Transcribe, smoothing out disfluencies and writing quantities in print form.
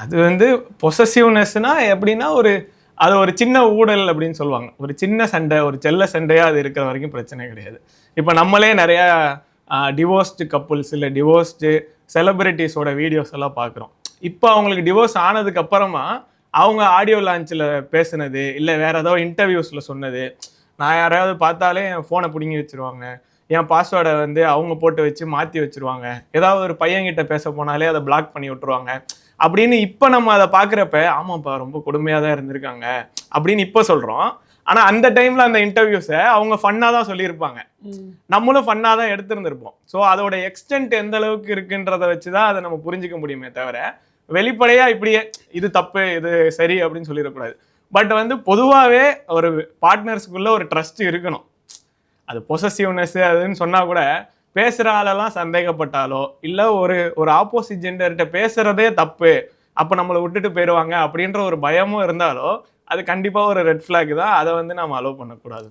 அது வந்து பொசசிவ்னஸ்னா எப்படின்னா அது ஒரு சின்ன ஊழல் அப்படின்னு சொல்லுவாங்க. ஒரு சின்ன சண்டை, ஒரு செல்ல சண்டையா அது இருக்கிற வரைக்கும் பிரச்சனை கிடையாது. இப்போ நம்மளே நிறைய டிவோர்ஸ்டு கப்புள்ஸ் இல்லை டிவோர்ஸ்டு செலிபிரிட்டிஸோட வீடியோஸ் எல்லாம் பார்க்குறோம். இப்போ அவங்களுக்கு டிவோர்ஸ் ஆனதுக்கு அப்புறமா அவங்க ஆடியோ லான்ச்சில் பேசுனது இல்லை வேற ஏதோ இன்டர்வியூஸில் சொன்னது, நான் யாராவது பார்த்தாலே என் ஃபோனை பிடுங்கி வச்சிருவாங்க, என் பாஸ்வேர்டை வந்து அவங்க போட்டு வச்சு மாற்றி வச்சிருவாங்க, ஏதாவது ஒரு பையன்கிட்ட பேச போனாலே அதை பிளாக் பண்ணி விட்டுருவாங்க அப்படின்னு இப்போ நம்ம அதை பார்க்குறப்ப ஆமாப்பா ரொம்ப கொடுமையாக தான் இருந்திருக்காங்க அப்படின்னு இப்போ சொல்கிறோம். ஆனால் அந்த டைமில் அந்த இன்டர்வியூஸை அவங்க ஃபன்னாக தான் சொல்லியிருப்பாங்க, நம்மளும் ஃபன்னாக தான் எடுத்துருந்துருப்போம். ஸோ அதோட எக்ஸ்டென்ட் எந்த அளவுக்கு இருக்குன்றதை வச்சு தான் அதை நம்ம புரிஞ்சிக்க முடியுமே தவிர வெளிப்படையாக இப்படியே இது தப்பு இது சரி அப்படின்னு சொல்லிடக்கூடாது. பட் வந்து பொதுவாகவே ஒரு பார்ட்னர்ஸ்க்குள்ள ஒரு ட்ரஸ்ட் இருக்கணும். அது பொசசிவ்னஸ் அதுன்னு சொன்னால் கூட பேசுகிற ஆளெல்லாம் சந்தேகப்பட்டாலோ இல்லை ஒரு ஆப்போசிட் ஜெண்டர்கிட்ட பேசுகிறதே தப்பு, அப்போ நம்மளை விட்டுட்டு போயிடுவாங்க அப்படின்ற ஒரு பயமும் இருந்தாலோ அது கண்டிப்பாக ஒரு ரெட் ஃப்ளாக் தான். அதை வந்து நம்ம அலோவ் பண்ணக்கூடாது.